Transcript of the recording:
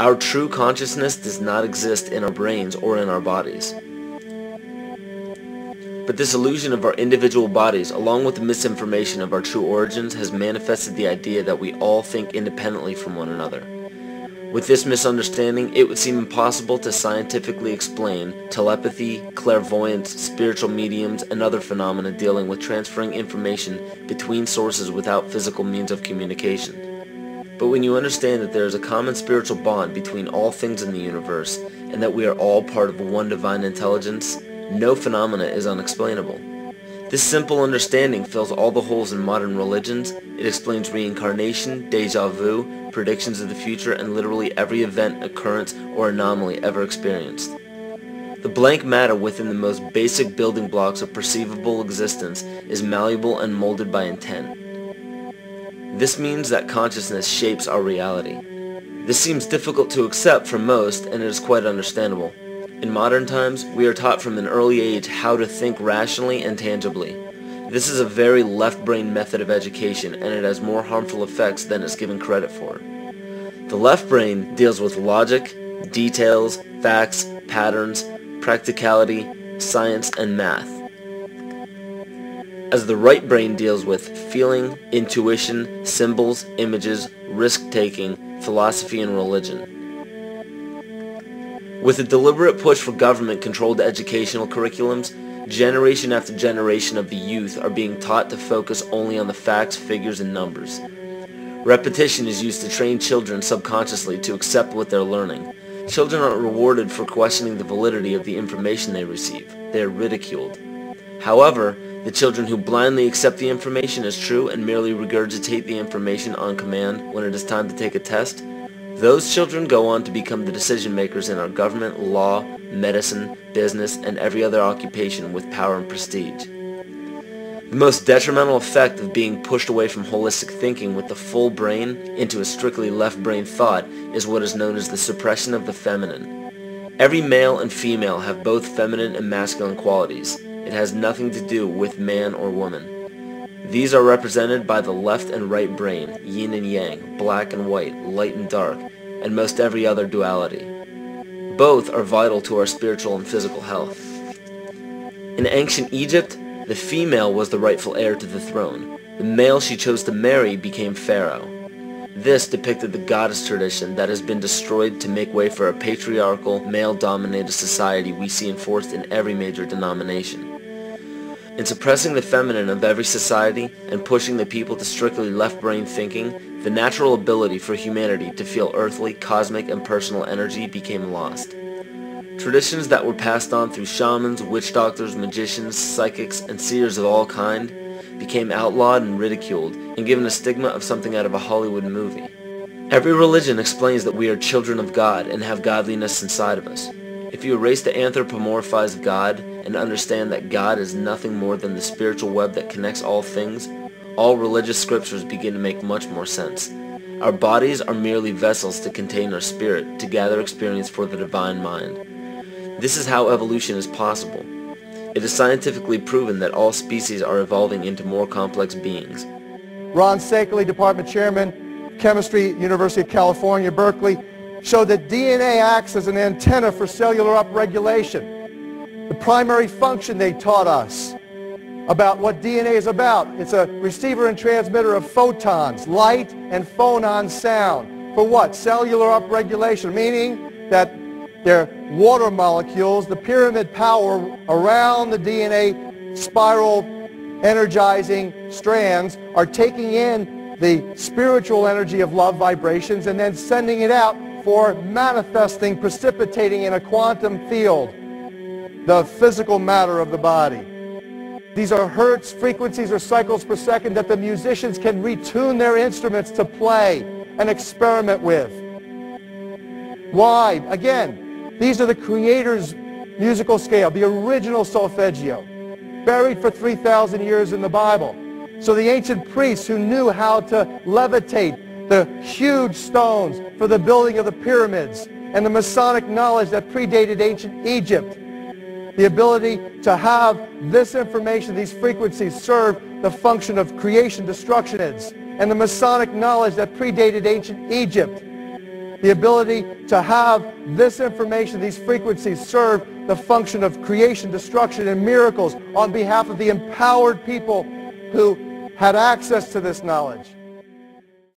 Our true consciousness does not exist in our brains or in our bodies. But this illusion of our individual bodies, along with the misinformation of our true origins, has manifested the idea that we all think independently from one another. With this misunderstanding, it would seem impossible to scientifically explain telepathy, clairvoyance, spiritual mediums, and other phenomena dealing with transferring information between sources without physical means of communication. But when you understand that there is a common spiritual bond between all things in the universe, and that we are all part of one divine intelligence, no phenomena is unexplainable. This simple understanding fills all the holes in modern religions. It explains reincarnation, deja vu, predictions of the future, and literally every event, occurrence, or anomaly ever experienced. The blank matter within the most basic building blocks of perceivable existence is malleable and molded by intent. This means that consciousness shapes our reality. This seems difficult to accept for most, and it is quite understandable. In modern times, we are taught from an early age how to think rationally and tangibly. This is a very left-brain method of education, and it has more harmful effects than it's given credit for. The left brain deals with logic, details, facts, patterns, practicality, science, and math, as the right brain deals with feeling, intuition, symbols, images, risk-taking, philosophy, and religion. With a deliberate push for government-controlled educational curriculums, generation after generation of the youth are being taught to focus only on the facts, figures, and numbers. Repetition is used to train children subconsciously to accept what they're learning. Children aren't rewarded for questioning the validity of the information they receive. They are ridiculed. However, the children who blindly accept the information as true and merely regurgitate the information on command when it is time to take a test, those children go on to become the decision makers in our government, law, medicine, business, and every other occupation with power and prestige. The most detrimental effect of being pushed away from holistic thinking with the full brain into a strictly left brain thought is what is known as the suppression of the feminine. Every male and female have both feminine and masculine qualities. It has nothing to do with man or woman. These are represented by the left and right brain, yin and yang, black and white, light and dark, and most every other duality. Both are vital to our spiritual and physical health. In ancient Egypt, the female was the rightful heir to the throne. The male she chose to marry became pharaoh. This depicted the goddess tradition that has been destroyed to make way for a patriarchal, male-dominated society we see enforced in every major denomination. In suppressing the feminine of every society and pushing the people to strictly left-brain thinking, the natural ability for humanity to feel earthly, cosmic, and personal energy became lost. Traditions that were passed on through shamans, witch doctors, magicians, psychics, and seers of all kind became outlawed and ridiculed and given a stigma of something out of a Hollywood movie. Every religion explains that we are children of God and have godliness inside of us. If you erase the anthropomorphized God and understand that God is nothing more than the spiritual web that connects all things, all religious scriptures begin to make much more sense. Our bodies are merely vessels to contain our spirit, to gather experience for the divine mind. This is how evolution is possible. It is scientifically proven that all species are evolving into more complex beings. Ron Sakeley, Department Chairman, Chemistry, University of California, Berkeley, showed that DNA acts as an antenna for cellular upregulation. The primary function they taught us about what DNA is about, it's a receiver and transmitter of photons, light and phonon sound. For what? Cellular upregulation, meaning that their water molecules, the pyramid power around the DNA spiral energizing strands are taking in the spiritual energy of love vibrations and then sending it out for manifesting, precipitating in a quantum field, the physical matter of the body. These are hertz, frequencies, or cycles per second that the musicians can retune their instruments to play and experiment with. Why? Again, these are the Creator's musical scale, the original solfeggio, buried for 3,000 years in the Bible. So the ancient priests who knew how to levitate the huge stones for the building of the pyramids, and the Masonic knowledge that predated ancient Egypt. The ability to have this information, these frequencies, serve the function of creation, destruction, and the Masonic knowledge that predated ancient Egypt The ability to have this information, these frequencies, serve the function of creation, destruction, and miracles on behalf of the empowered people who had access to this knowledge.